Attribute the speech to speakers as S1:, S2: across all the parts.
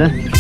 S1: lite.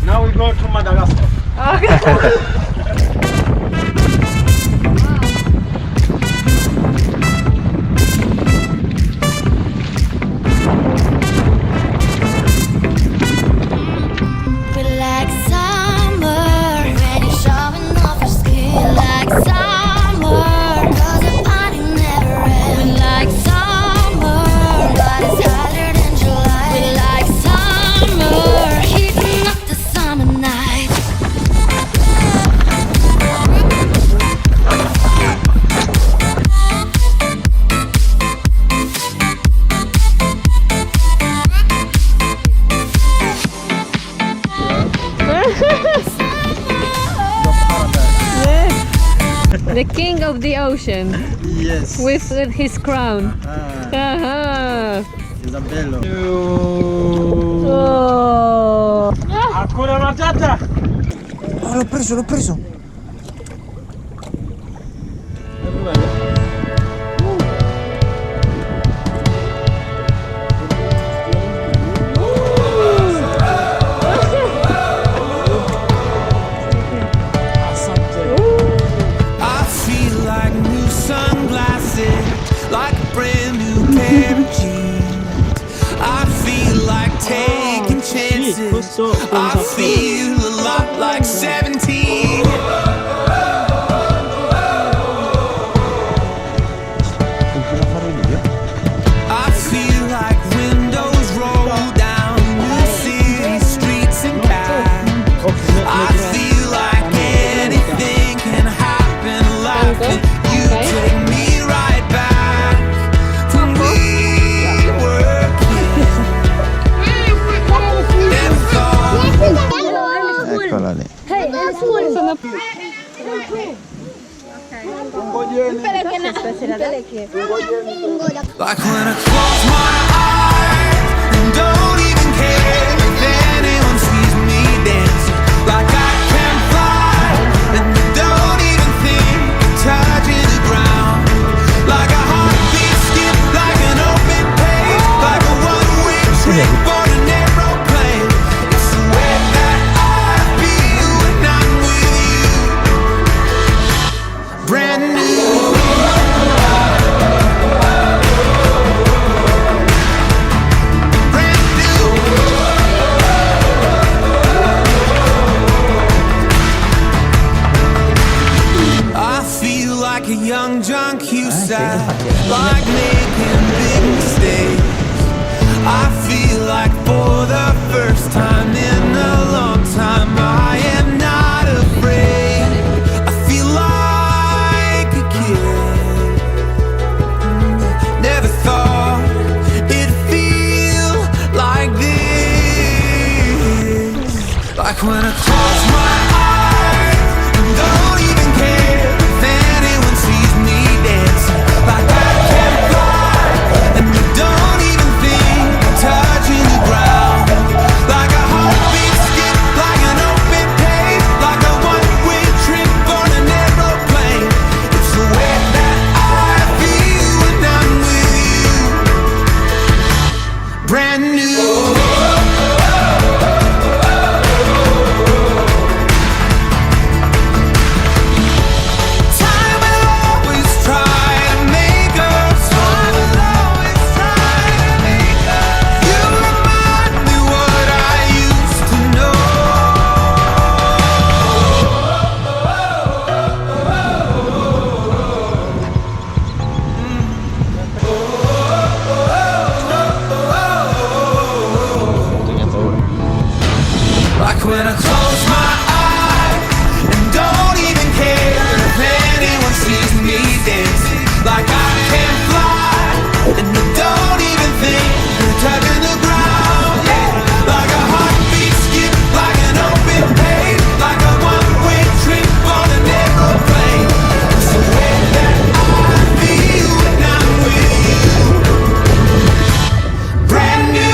S2: Now we go to Madagascar.
S3: The king of the ocean.
S1: Yes.
S3: With his crown.
S1: Isabello.
S3: Oh.
S2: Hakuna matata.
S1: Oh, l'ho preso, l'ho preso.
S4: I feel a lot like 17. I feel like windows roll down new city streets and cabs. I feel like anything can happen. Laughing, you take me right back when we were kids. Never thought.
S1: Eccola lì.
S4: Like when I close my eyes and don't even care if anyone sees me dancing. Like I can fly and don't even think of touching the ground. Like a heartbeat skip, like an open page, like a one-way trip on an aeroplane. It's the way that I feel when I'm with you. Brand new. Like a young junk you said, like making big mistakes. I feel like for the first time in a long time I am not afraid. I feel like a kid. Never thought it'd feel like this. Like when I close my eyes and don't even care if anyone sees me dancing. Like I can fly and I don't even think of touching the ground. Like a heartbeat skip, like an open page, like a one-way trip on an aeroplane. It's the way that I feel when I'm with you. Like when I close my eyes and don't even care if anyone sees me dancing. Like I can fly and I don't even think you're touching the ground. Yeah, like a heartbeat skip, like an open page, like a one-way trip on an airplane. It's the way that I feel when I'm with you. Brand new.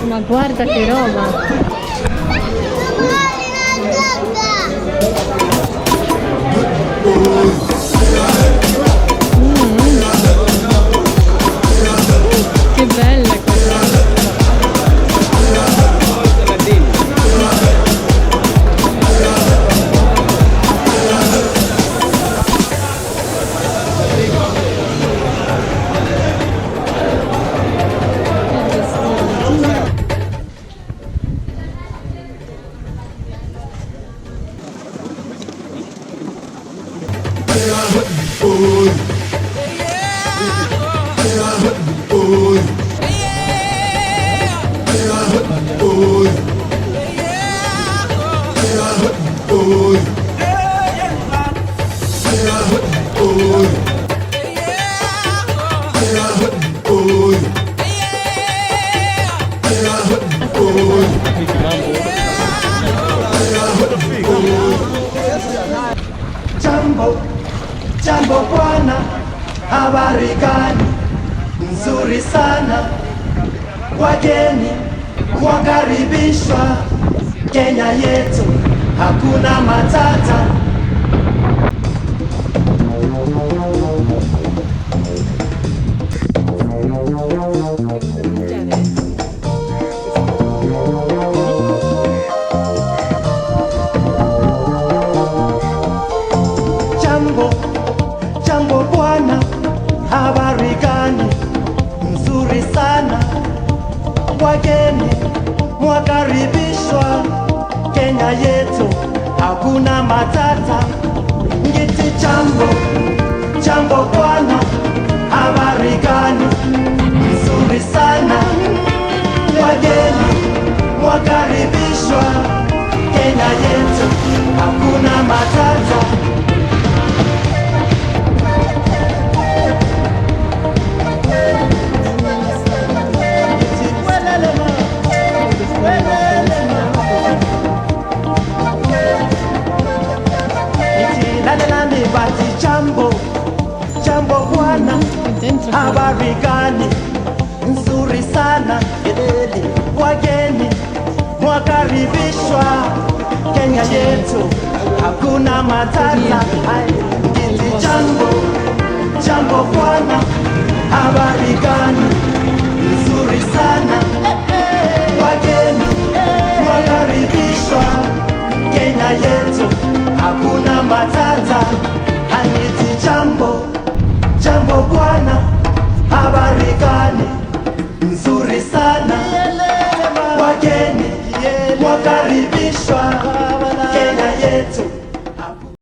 S3: Ma guarda che roba! Che bella questa!
S5: Jambo, jambo bwana, habari gani? Nzuri sana, wageni wakaribishwa Kenya yetu, hakuna matata. Jambo, jambo bwana, habari gani? wageni mwakaribishwa Kenya yetu, hakuna matata. Ngiti jambo, jambo bwana, habari gani? Nzuri sana. Wageni mwakaribishwa Kenya yetu, hakuna matata. Bati jambo, jambo bwana, habari gani? Nzuri sana. Wageni mwakaribishwa Kenya yetu, hakuna matata. Ngiti jambo, jambo bwana, habari gani? Nzuri sana. Wageni mwakaribishwa Kenya yetu, hakuna matata. Ngiti jambo, jambo bwana, habari gani? Nzuri sana. Wageni mwakaribishwa